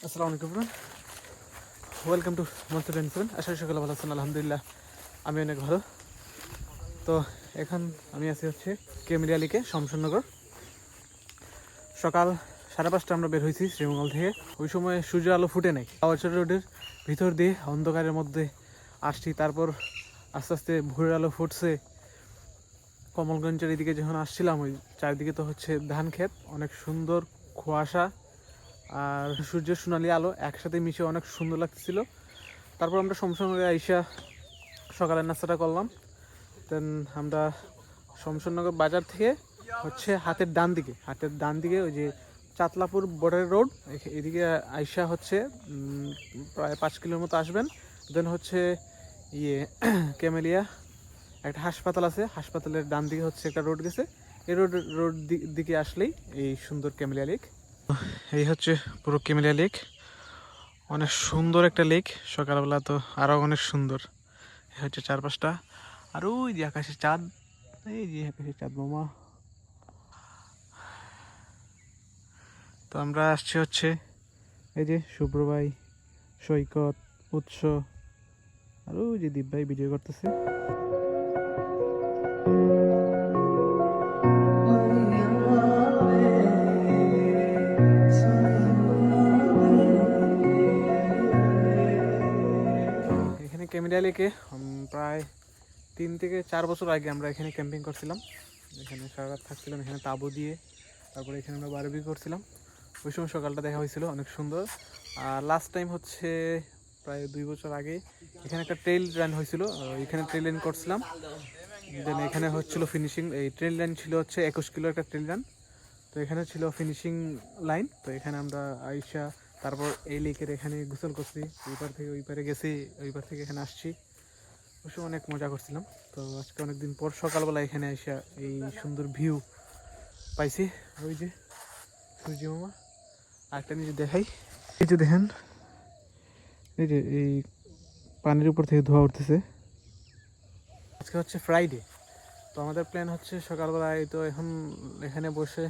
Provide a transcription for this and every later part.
আসসালামু আলাইকুম friend, welcome to Mansoor seven. আশা করি সকলে ভালো আছেন। আলহামদুলিল্লাহ আমি অনেক ভালো। তো এখন আমি আছি হচ্ছে কেমিলিয়া লিকে, শমশাননগর। সকাল 5:30 আমরা বের হয়েছি শ্রীমঙ্গল থেকে। ওই সময় সূর্যের আলো ফুটে নাই, পাওয়ারচর রোডের ভিতর দিয়ে অন্ধকারের মধ্যে আসছি। তারপর আস্তে আস্তে ভোরের আলো ফুটছে। কমলগঞ্জের এদিকে যখন আসছিলাম, ওই চারিদিকে তো হচ্ছে ধান ক্ষেত, অনেক সুন্দর কুয়াশা আর সূর্যের সোনালি আলো একসাথে মিশে অনেক সুন্দর লাগতেছিল। তারপর আমরা শমশাননগরে আইসা সকালের নাস্তাটা করলাম। দেন আমরা শমশাননগর বাজার থেকে হচ্ছে হাতের ডান দিকে ওই যে চাতলাপুর বর্ডার রোড, এদিকে আইসা হচ্ছে প্রায় 5 কিলোর মতো আসবেন। দেন হচ্ছে কেমেলিয়া একটা হাসপাতাল আছে, হাসপাতালের ডান দিকে হচ্ছে একটা রোড গেছে। এই রোড দিকে আসলেই এই সুন্দর কেমেলিয়া লেক। এই হচ্ছে পুরো কেমেলিয়া লেক, অনেক সুন্দর একটা লেক। সকালবেলা তো আরো অনেক সুন্দর। এই হচ্ছে চারপাশটা, আর ওই যে আকাশে চাঁদ, এই যে আকাশে চাঁদ মামা। তো আমরা আসছি হচ্ছে এই যে শুভ্র ভাই, সৈকত, উৎস, আর ওই যে দীপ ভাই ভিডিও করতেছে। এখানে ক্যামেরা লেকে প্রায় 3 থেকে 4 বছর আগে আমরা এখানে ক্যাম্পিং করছিলাম। এখানে সারা রাত থাকছিলাম, এখানে তাঁবু দিয়ে। তারপরে এখানে আমরা বারবিকিউ করছিলাম। ওই সময় সকালটা দেখা হয়েছিল অনেক সুন্দর। আর লাস্ট টাইম হচ্ছে প্রায় 2 বছর আগে এখানে একটা ট্রেইল রান হয়েছিল, এখানে ট্রেইল রান করছিলাম। দেন এখানে হচ্ছিল ফিনিশিং, এই ট্রেইল রান ছিল হচ্ছে 21 কিলো একটা ট্রেইল রান। তো এখানে ছিল ফিনিশিং লাইন। তো এখানে আমরা আইসা তারপর এই লেকের এখানে গোসল করছি, ওই পার থেকে ওই পারে গেছি, ওই পার থেকে এখানে আসছি। ওই সময় অনেক মজা করছিলাম। তো আজকে অনেকদিন পর সকালবেলা এখানে আইসা এই সুন্দর ভিউ পাইছি। ওই যে সূর্য মামা, আরেকটা নিজে দেখাই, এই যে দেখেন, এই যে এই পানির উপর থেকে ধোঁয়া উঠতেছে। আজকে হচ্ছে ফ্রাইডে। তো আমাদের প্ল্যান হচ্ছে সকালবেলায় তো এখন এখানে বসে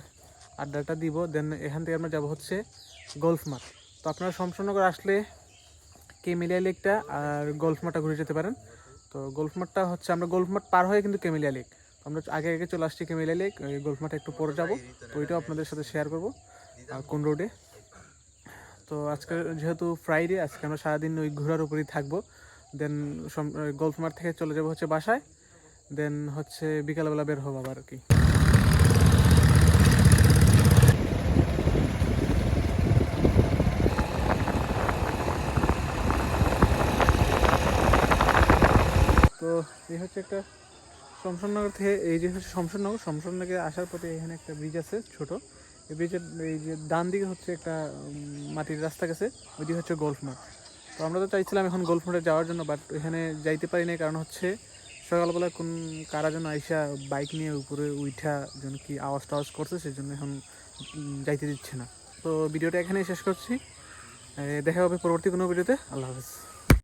আড্ডাটা দিব। দেন এখান থেকে আমরা যাবো হচ্ছে গলফ মাঠ। তো আপনারা শমশাননগর আসলে কেমেলিয়া লেকটা আর গলফ মাঠটা ঘুরে যেতে পারেন। তো গলফ মাঠটা হচ্ছে, আমরা গলফ মাঠ পার হয়ে কিন্তু কেমেলিয়া লেক, আমরা আগে আগে চলে আসছি কেমেলিয়া লেক। ওই গলফ মাঠে একটু পরে যাবো, তো ওইটাও আপনাদের সাথে শেয়ার করবো কোন রোডে। তো আজকে যেহেতু ফ্রাইডে, আজকে আমরা সারাদিন ওই ঘোরার উপরেই থাকবো। দেন গলফ মাঠ থেকে চলে যাবো হচ্ছে বাসায়। দেন হচ্ছে বিকালবেলা বের হবো আবার আর কি। তো এই হচ্ছে একটা শমশাননগর থেকে, এই যে হচ্ছে শমশাননগরে আসার পথে এখানে একটা ব্রিজ আছে ছোট। এই ব্রিজের এই যে ডান দিকে হচ্ছে একটা মাটির রাস্তা গেছে, ওইদিকে হচ্ছে গলফ মাঠ। তো আমরা তো চাইছিলাম এখন গলফ মাঠে যাওয়ার জন্য, বাট এখানে যাইতে পারি না, কারণ হচ্ছে সকালবেলা কারা যেন আইসা বাইক নিয়ে উপরে উঠা যেন কি আওয়াজ টাওয়াজ করছে, সেই জন্য এখন যাইতে দিচ্ছে না। তো ভিডিওটা এখানেই শেষ করছি, দেখা হবে পরবর্তী কোনো ভিডিওতে। আল্লাহ হাফেজ।